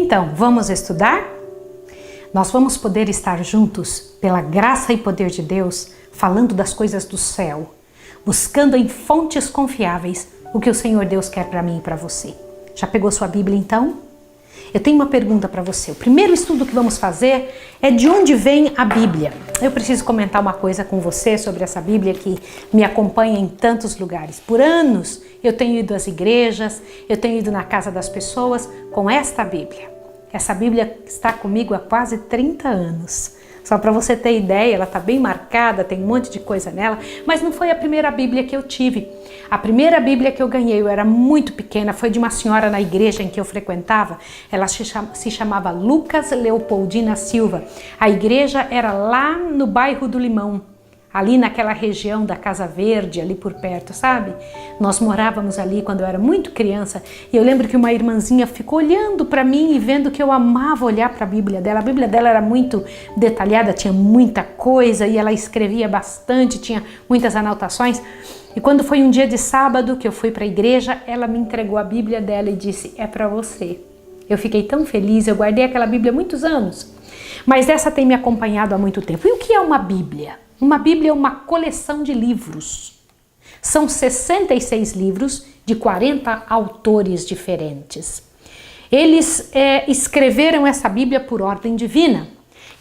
Então, vamos estudar? Nós vamos poder estar juntos, pela graça e poder de Deus, falando das coisas do céu, buscando em fontes confiáveis o que o Senhor Deus quer para mim e para você. Já pegou sua Bíblia então? Eu tenho uma pergunta para você. O primeiro estudo que vamos fazer é de onde vem a Bíblia. Eu preciso comentar uma coisa com você sobre essa Bíblia que me acompanha em tantos lugares. Por anos eu tenho ido às igrejas, eu tenho ido na casa das pessoas com esta Bíblia. Essa Bíblia está comigo há quase 30 anos. Só para você ter ideia, ela está bem marcada, tem um monte de coisa nela, mas não foi a primeira Bíblia que eu tive. A primeira Bíblia que eu ganhei, eu era muito pequena, foi de uma senhora na igreja em que eu frequentava. Ela se chamava Lucas Leopoldina Silva. A igreja era lá no bairro do Limão, ali naquela região da Casa Verde, ali por perto, sabe? Nós morávamos ali quando eu era muito criança e eu lembro que uma irmãzinha ficou olhando para mim e vendo que eu amava olhar para a Bíblia dela. A Bíblia dela era muito detalhada, tinha muita coisa e ela escrevia bastante, tinha muitas anotações. E quando foi um dia de sábado que eu fui para a igreja, ela me entregou a Bíblia dela e disse, é para você. Eu fiquei tão feliz, eu guardei aquela Bíblia há muitos anos, mas essa tem me acompanhado há muito tempo. E o que é uma Bíblia? Uma Bíblia é uma coleção de livros. São 66 livros de 40 autores diferentes. Eles escreveram essa Bíblia por ordem divina.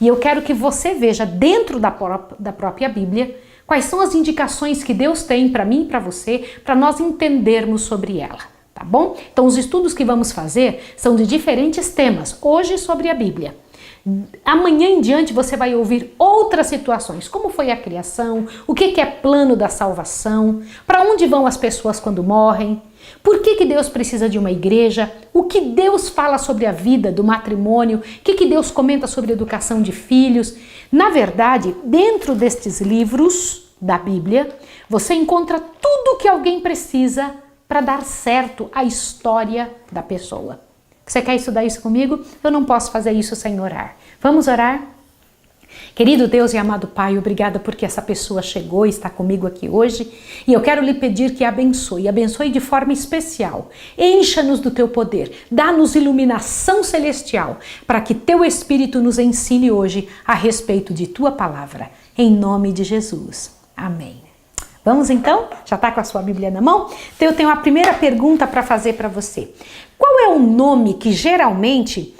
E eu quero que você veja dentro da própria Bíblia quais são as indicações que Deus tem para mim e para você, para nós entendermos sobre ela, tá bom? Então os estudos que vamos fazer são de diferentes temas. Hoje sobre a Bíblia. Amanhã em diante você vai ouvir outras situações, como foi a criação, o que é plano da salvação, para onde vão as pessoas quando morrem, por que Deus precisa de uma igreja, o que Deus fala sobre a vida, do matrimônio, o que Deus comenta sobre a educação de filhos. Na verdade, dentro destes livros da Bíblia, você encontra tudo que alguém precisa para dar certo a história da pessoa. Você quer estudar isso comigo? Eu não posso fazer isso sem orar. Vamos orar? Querido Deus e amado Pai, obrigada porque essa pessoa chegou e está comigo aqui hoje. E eu quero lhe pedir que abençoe de forma especial. Encha-nos do teu poder, dá-nos iluminação celestial, para que teu Espírito nos ensine hoje a respeito de tua palavra. Em nome de Jesus. Amém. Vamos então? Já está com a sua Bíblia na mão? Então eu tenho a primeira pergunta para fazer para você. Qual é o nome que geralmente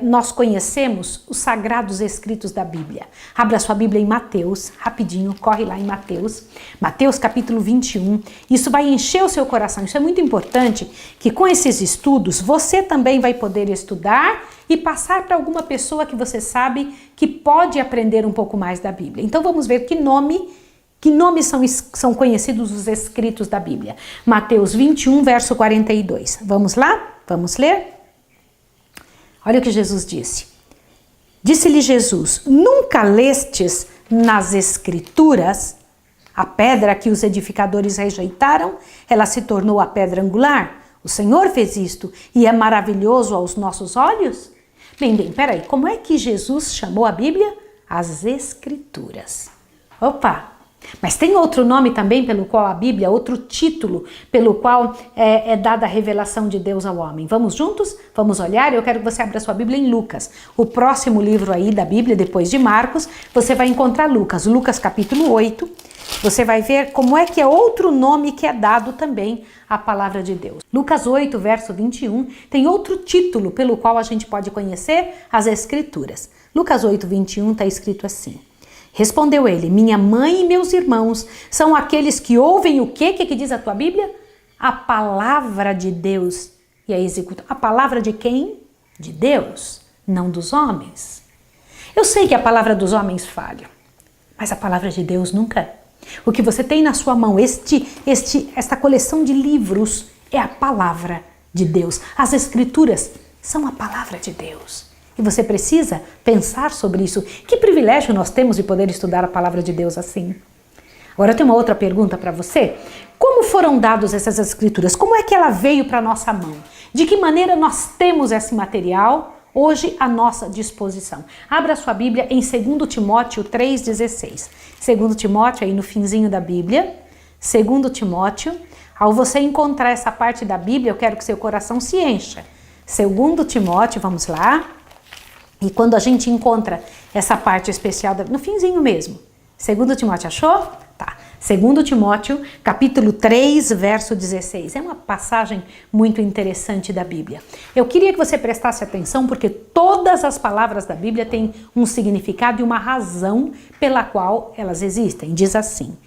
nós conhecemos os sagrados escritos da Bíblia? Abra sua Bíblia em Mateus, rapidinho, corre lá em Mateus. Mateus capítulo 21. Isso vai encher o seu coração. Isso é muito importante que com esses estudos você também vai poder estudar e passar para alguma pessoa que você sabe que pode aprender um pouco mais da Bíblia. Então vamos ver que nomes são conhecidos os escritos da Bíblia. Mateus 21, verso 42. Vamos lá? Vamos ler? Olha o que Jesus disse. Disse-lhe Jesus, nunca lestes nas Escrituras a pedra que os edificadores rejeitaram? Ela se tornou a pedra angular. O Senhor fez isto e é maravilhoso aos nossos olhos? Bem, peraí, como é que Jesus chamou a Bíblia? As Escrituras. Opa! Mas tem outro nome também pelo qual a Bíblia, outro título pelo qual é dada a revelação de Deus ao homem. Vamos juntos? Vamos olhar? Eu quero que você abra sua Bíblia em Lucas. O próximo livro aí da Bíblia, depois de Marcos, você vai encontrar Lucas. Lucas capítulo 8. Você vai ver como é que é outro nome que é dado também à palavra de Deus. Lucas 8, verso 21, tem outro título pelo qual a gente pode conhecer as Escrituras. Lucas 8, 21 está escrito assim. Respondeu ele, minha mãe e meus irmãos são aqueles que ouvem o quê? O que diz a tua Bíblia? A palavra de Deus e a executam. A palavra de quem? De Deus, não dos homens. Eu sei que a palavra dos homens falha, mas a palavra de Deus nunca. O que você tem na sua mão, esta coleção de livros, é a palavra de Deus. As Escrituras são a palavra de Deus. E você precisa pensar sobre isso. Que privilégio nós temos de poder estudar a palavra de Deus assim. Agora eu tenho uma outra pergunta para você. Como foram dadas essas Escrituras? Como é que ela veio para a nossa mão? De que maneira nós temos esse material hoje à nossa disposição? Abra sua Bíblia em 2 Timóteo 3,16. 2 Timóteo, aí no finzinho da Bíblia. 2 Timóteo. Ao você encontrar essa parte da Bíblia, eu quero que seu coração se encha. 2 Timóteo, vamos lá. E quando a gente encontra essa parte especial, no finzinho mesmo. 2 Timóteo, achou? Tá. 2 Timóteo, capítulo 3, verso 16. É uma passagem muito interessante da Bíblia. Eu queria que você prestasse atenção, porque todas as palavras da Bíblia têm um significado e uma razão pela qual elas existem. Diz assim: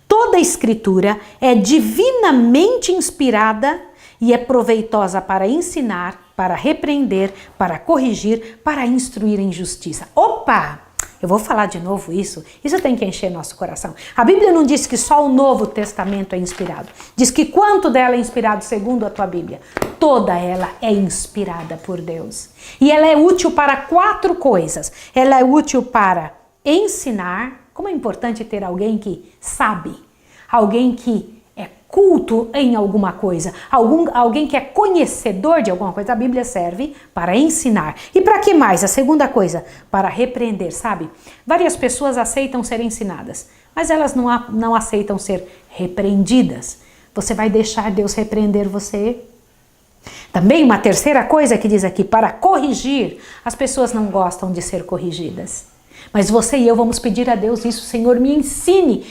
toda a Escritura é divinamente inspirada e é proveitosa para ensinar, para repreender, para corrigir, para instruir em justiça. Opa! Eu vou falar de novo isso. Isso tem que encher nosso coração. A Bíblia não diz que só o Novo Testamento é inspirado. Diz que quanto dela é inspirado segundo a tua Bíblia? Toda ela é inspirada por Deus. E ela é útil para 4 coisas. Ela é útil para ensinar. Como é importante ter alguém que sabe. Alguém que é culto em alguma coisa, alguém que é conhecedor de alguma coisa. A Bíblia serve para ensinar. E para que mais? A segunda coisa, para repreender, sabe? Várias pessoas aceitam ser ensinadas, mas elas não aceitam ser repreendidas. Você vai deixar Deus repreender você? Também uma terceira coisa que diz aqui, para corrigir. As pessoas não gostam de ser corrigidas. Mas você e eu vamos pedir a Deus isso: Senhor, me ensine,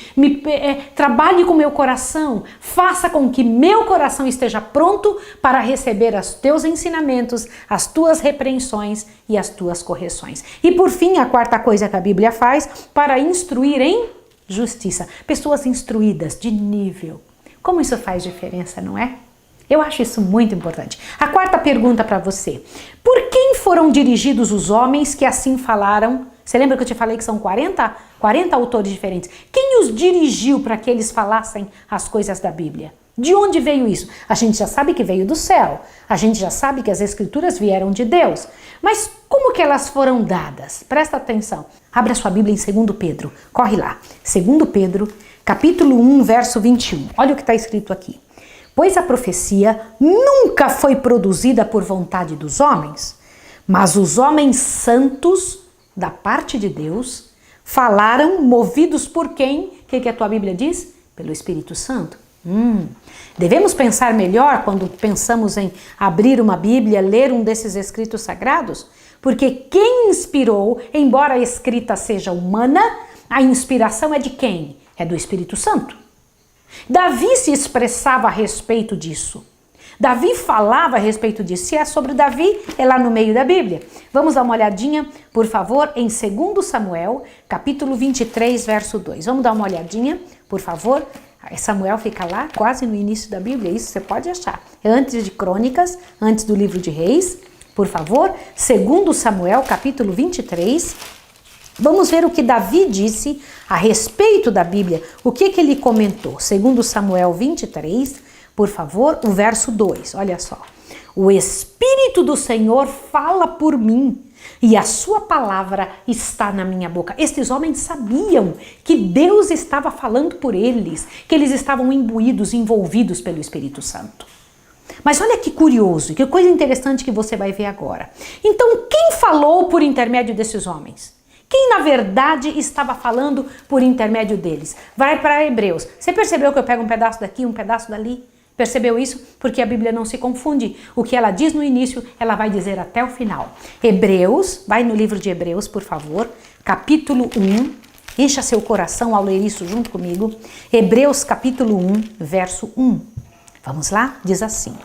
trabalhe com meu coração, faça com que meu coração esteja pronto para receber os teus ensinamentos, as tuas repreensões e as tuas correções. E por fim, a quarta coisa que a Bíblia faz, para instruir em justiça. Pessoas instruídas, de nível. Como isso faz diferença, não é? Eu acho isso muito importante. A quarta pergunta para você: por quem foram dirigidos os homens que assim falaram? Você lembra que eu te falei que são 40 autores diferentes? Quem os dirigiu para que eles falassem as coisas da Bíblia? De onde veio isso? A gente já sabe que veio do céu. A gente já sabe que as Escrituras vieram de Deus. Mas como que elas foram dadas? Presta atenção. Abre a sua Bíblia em 2 Pedro. Corre lá. 2 Pedro, capítulo 1, verso 21. Olha o que está escrito aqui. Pois a profecia nunca foi produzida por vontade dos homens, mas os homens santos da parte de Deus falaram movidos por quem? O que a tua Bíblia diz? Pelo Espírito Santo. Devemos pensar melhor quando pensamos em abrir uma Bíblia, ler um desses escritos sagrados, porque quem inspirou, embora a escrita seja humana, a inspiração é de quem? É do Espírito Santo. Davi se expressava a respeito disso. Davi falava a respeito disso. Se é sobre Davi, é lá no meio da Bíblia. Vamos dar uma olhadinha, por favor, em 2 Samuel, capítulo 23, verso 2. Vamos dar uma olhadinha, por favor. Samuel fica lá, quase no início da Bíblia, isso você pode achar. É antes de Crônicas, antes do livro de Reis. Por favor, 2 Samuel, capítulo 23. Vamos ver o que Davi disse a respeito da Bíblia. O que ele comentou? 2 Samuel 23, por favor, o verso 2. Olha só. O Espírito do Senhor fala por mim e a sua palavra está na minha boca. Estes homens sabiam que Deus estava falando por eles, que eles estavam imbuídos, envolvidos pelo Espírito Santo. Mas olha que curioso, que coisa interessante que você vai ver agora. Então, quem falou por intermédio desses homens? Quem, na verdade, estava falando por intermédio deles? Vai para Hebreus. Você percebeu que eu pego um pedaço daqui, um pedaço dali? Percebeu isso? Porque a Bíblia não se confunde. O que ela diz no início, ela vai dizer até o final. Hebreus, vai no livro de Hebreus, por favor, capítulo 1. Encha seu coração ao ler isso junto comigo. Hebreus, capítulo 1, verso 1. Vamos lá? Diz assim: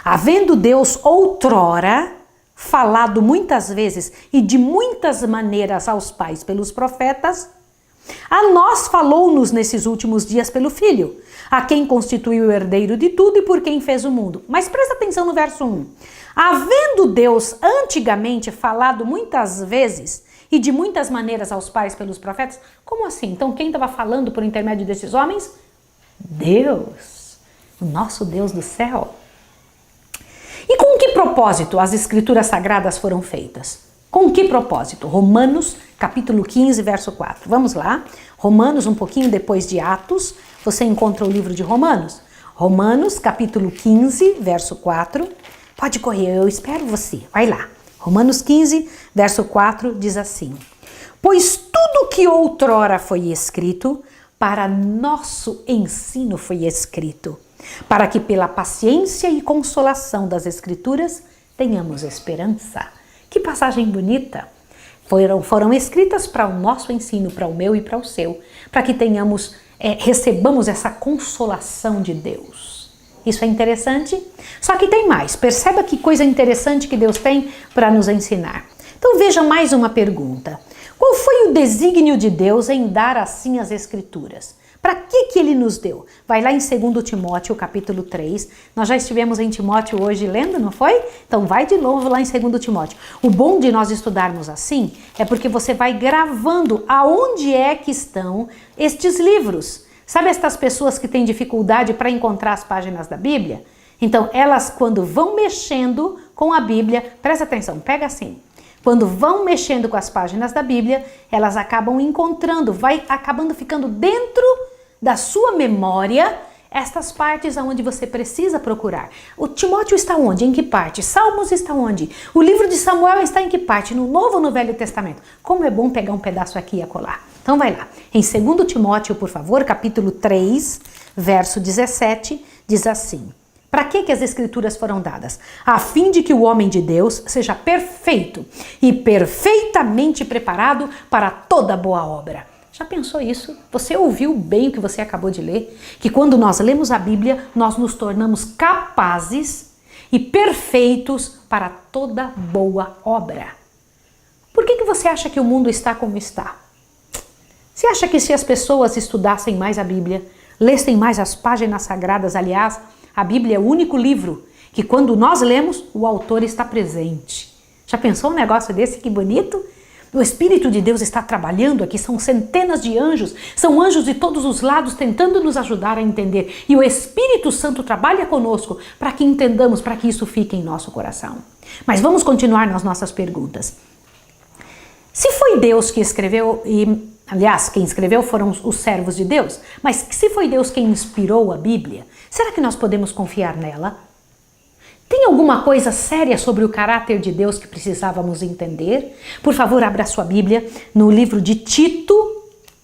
havendo Deus outrora falado muitas vezes e de muitas maneiras aos pais pelos profetas, a nós falou-nos nesses últimos dias pelo Filho, a quem constituiu o herdeiro de tudo e por quem fez o mundo. Mas presta atenção no verso 1. Havendo Deus antigamente falado muitas vezes e de muitas maneiras aos pais pelos profetas, como assim? Então quem estava falando por intermédio desses homens? Deus, o nosso Deus do céu. E com que propósito as escrituras sagradas foram feitas? Com que propósito? Romanos, capítulo 15, verso 4. Vamos lá. Romanos, um pouquinho depois de Atos, você encontra o livro de Romanos. Romanos, capítulo 15, verso 4. Pode correr, eu espero você. Vai lá. Romanos 15, verso 4 diz assim: pois tudo que outrora foi escrito, para nosso ensino foi escrito, para que pela paciência e consolação das Escrituras tenhamos esperança. Que passagem bonita! Foram escritas para o nosso ensino, para o meu e para o seu, para que recebamos essa consolação de Deus. Isso é interessante? Só que tem mais. Perceba que coisa interessante que Deus tem para nos ensinar. Então veja mais uma pergunta. Qual foi o desígnio de Deus em dar assim as Escrituras? Para que Ele nos deu? Vai lá em 2 Timóteo, capítulo 3. Nós já estivemos em Timóteo hoje lendo, não foi? Então vai de novo lá em 2 Timóteo. O bom de nós estudarmos assim é porque você vai gravando aonde é que estão estes livros. Sabe estas pessoas que têm dificuldade para encontrar as páginas da Bíblia? Então elas, quando vão mexendo com a Bíblia, presta atenção, pega assim. Quando vão mexendo com as páginas da Bíblia, elas acabam encontrando, vai acabando ficando dentro da sua memória estas partes aonde você precisa procurar. O Timóteo está onde? Em que parte? Salmos está onde? O livro de Samuel está em que parte? No Novo ou no Velho Testamento? Como é bom pegar um pedaço aqui e acolá. Então vai lá. Em 2 Timóteo, por favor, capítulo 3, verso 17, diz assim: para que as Escrituras foram dadas? A fim de que o homem de Deus seja perfeito e perfeitamente preparado para toda boa obra. Já pensou isso? Você ouviu bem o que você acabou de ler? Que quando nós lemos a Bíblia, nós nos tornamos capazes e perfeitos para toda boa obra. Por que você acha que o mundo está como está? Você acha que se as pessoas estudassem mais a Bíblia, lessem mais as páginas sagradas, aliás, a Bíblia é o único livro que quando nós lemos, o autor está presente. Já pensou um negócio desse? Que bonito? O Espírito de Deus está trabalhando aqui, são centenas de anjos, são anjos de todos os lados tentando nos ajudar a entender. E o Espírito Santo trabalha conosco para que entendamos, para que isso fique em nosso coração. Mas vamos continuar nas nossas perguntas. Se foi Deus que escreveu, aliás, quem escreveu foram os servos de Deus, mas se foi Deus quem inspirou a Bíblia, será que nós podemos confiar nela? Tem alguma coisa séria sobre o caráter de Deus que precisávamos entender? Por favor, abra sua Bíblia no livro de Tito,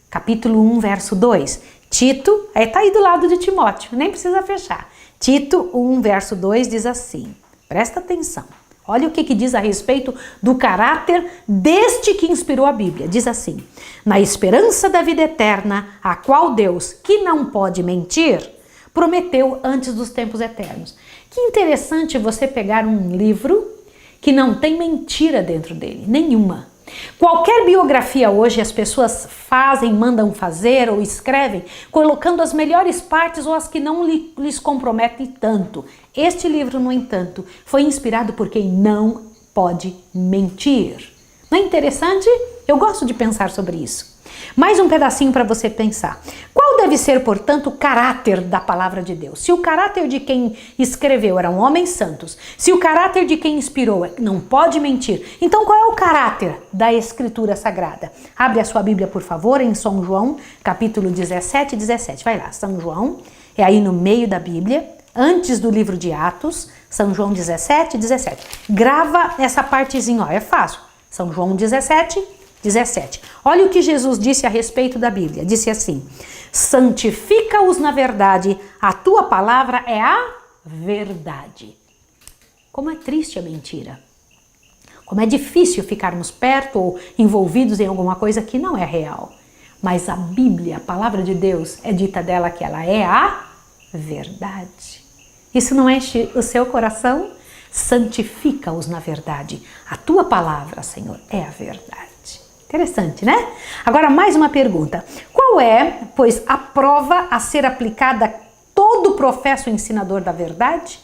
capítulo 1, verso 2. Tito, está aí do lado de Timóteo, nem precisa fechar. Tito 1, verso 2 diz assim, presta atenção. Olha o que diz a respeito do caráter deste que inspirou a Bíblia. Diz assim, na esperança da vida eterna, a qual Deus, que não pode mentir, prometeu antes dos tempos eternos. Que interessante você pegar um livro que não tem mentira dentro dele, nenhuma. Qualquer biografia hoje as pessoas fazem, mandam fazer ou escrevem, colocando as melhores partes ou as que não lhes comprometem tanto. Este livro, no entanto, foi inspirado por quem não pode mentir. Não é interessante? Eu gosto de pensar sobre isso. Mais um pedacinho para você pensar. Qual deve ser, portanto, o caráter da palavra de Deus? Se o caráter de quem escreveu eram homens santos, se o caráter de quem inspirou não pode mentir, então qual é o caráter da Escritura Sagrada? Abre a sua Bíblia, por favor, em São João, capítulo 17, 17. Vai lá, São João, é aí no meio da Bíblia, antes do livro de Atos, São João 17, 17. Grava essa partezinha, ó, é fácil. São João 17, 17. Olha o que Jesus disse a respeito da Bíblia. Disse assim, santifica-os na verdade, a tua palavra é a verdade. Como é triste a mentira. Como é difícil ficarmos perto ou envolvidos em alguma coisa que não é real. Mas a Bíblia, a palavra de Deus, é dita dela que ela é a verdade. Isso não enche o seu coração? Santifica-os na verdade. A tua palavra, Senhor, é a verdade. Interessante, né? Agora, mais uma pergunta. Qual é, pois, a prova a ser aplicada a todo professo ensinador da verdade?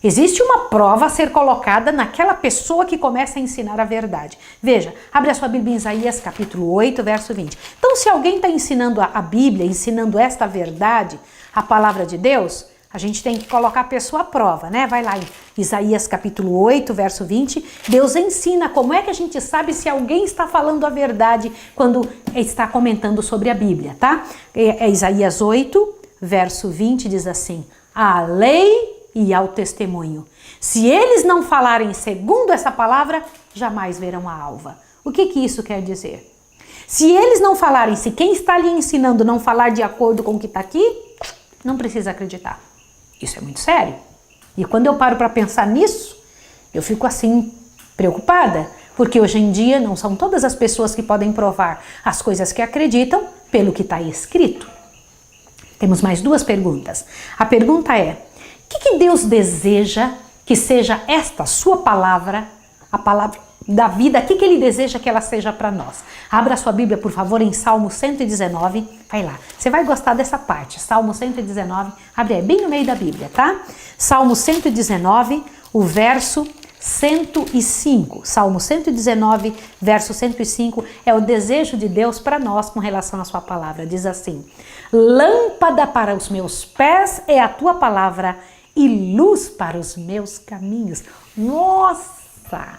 Existe uma prova a ser colocada naquela pessoa que começa a ensinar a verdade. Veja, abre a sua Bíblia em Isaías, capítulo 8, verso 20. Então, se alguém está ensinando a Bíblia, ensinando esta verdade, a palavra de Deus, a gente tem que colocar a pessoa à prova, né? Vai lá em Isaías capítulo 8, verso 20. Deus ensina como é que a gente sabe se alguém está falando a verdade quando está comentando sobre a Bíblia, tá? É Isaías 8, verso 20, diz assim, à lei e ao testemunho. Se eles não falarem segundo essa palavra, jamais verão a alva. O que isso quer dizer? Se eles não falarem, se quem está lhe ensinando não falar de acordo com o que está aqui, não precisa acreditar. Isso é muito sério. E quando eu paro para pensar nisso, Eu fico assim preocupada, porque hoje em dia não são todas as pessoas que podem provar as coisas que acreditam pelo que está escrito. Temos mais duas perguntas. A pergunta é: o que Deus deseja que seja esta sua palavra, a palavra da vida, o que Ele deseja que ela seja para nós? Abra sua Bíblia, por favor, em Salmo 119, vai lá. Você vai gostar dessa parte, Salmo 119, abre aí, bem no meio da Bíblia, tá? Salmo 119, o verso 105. Salmo 119, verso 105 é o desejo de Deus para nós com relação à sua palavra. Diz assim: lâmpada para os meus pés é a tua palavra e luz para os meus caminhos. Nossa!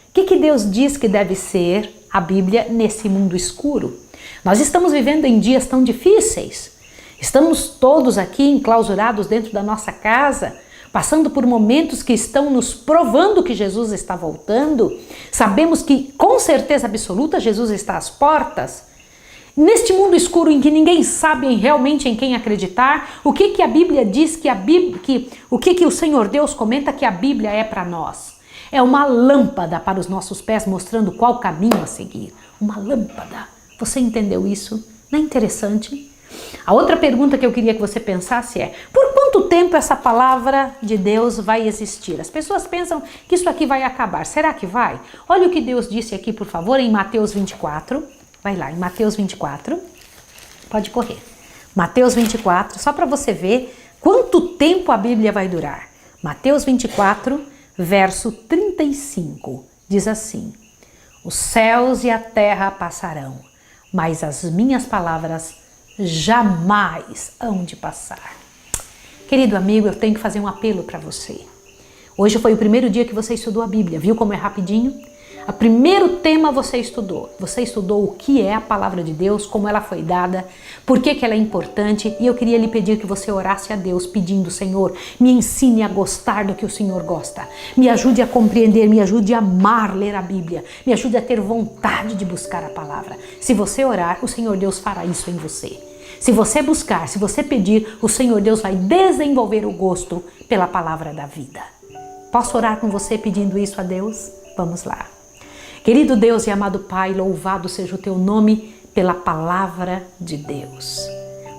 O que Deus diz que deve ser a Bíblia nesse mundo escuro? Nós estamos vivendo em dias tão difíceis. Estamos todos aqui enclausurados dentro da nossa casa, passando por momentos que estão nos provando que Jesus está voltando. Sabemos que, com certeza absoluta, Jesus está às portas. Neste mundo escuro em que ninguém sabe realmente em quem acreditar, o que a Bíblia diz o que o Senhor Deus comenta que a Bíblia é para nós? É uma lâmpada para os nossos pés, mostrando qual caminho a seguir. Uma lâmpada. Você entendeu isso? Não é interessante? A outra pergunta que eu queria que você pensasse é: por quanto tempo essa palavra de Deus vai existir? As pessoas pensam que isso aqui vai acabar. Será que vai? Olha o que Deus disse aqui, por favor, em Mateus 24. Vai lá, em Mateus 24. Pode correr. Mateus 24, só para você ver quanto tempo a Bíblia vai durar. Mateus 24, verso 35, diz assim: os céus e a terra passarão, mas as minhas palavras jamais hão de passar. Querido amigo, eu tenho que fazer um apelo para você. Hoje foi o primeiro dia que você estudou a Bíblia, viu como é rapidinho? O primeiro tema você estudou o que é a palavra de Deus, como ela foi dada, por que ela é importante, e eu queria lhe pedir que você orasse a Deus pedindo: Senhor, me ensine a gostar do que o Senhor gosta, me ajude a compreender, me ajude a amar ler a Bíblia, me ajude a ter vontade de buscar a palavra. Se você orar, o Senhor Deus fará isso em você. Se você buscar, se você pedir, o Senhor Deus vai desenvolver o gosto pela palavra da vida. Posso orar com você pedindo isso a Deus? Vamos lá. Querido Deus e amado Pai, louvado seja o teu nome pela palavra de Deus,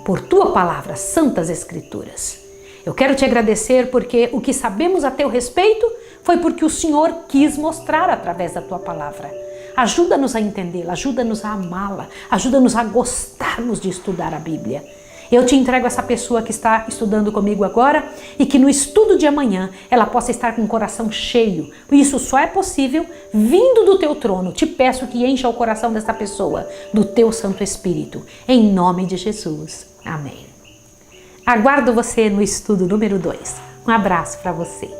por tua palavra, santas escrituras. Eu quero te agradecer porque o que sabemos a teu respeito foi porque o Senhor quis mostrar através da tua palavra. Ajuda-nos a entendê-la, ajuda-nos a amá-la, ajuda-nos a gostarmos de estudar a Bíblia. Eu te entrego essa pessoa que está estudando comigo agora e que no estudo de amanhã ela possa estar com o coração cheio. Isso só é possível vindo do teu trono. Te peço que encha o coração dessa pessoa do teu Santo Espírito. Em nome de Jesus. Amém. Aguardo você no estudo número 2. Um abraço para você.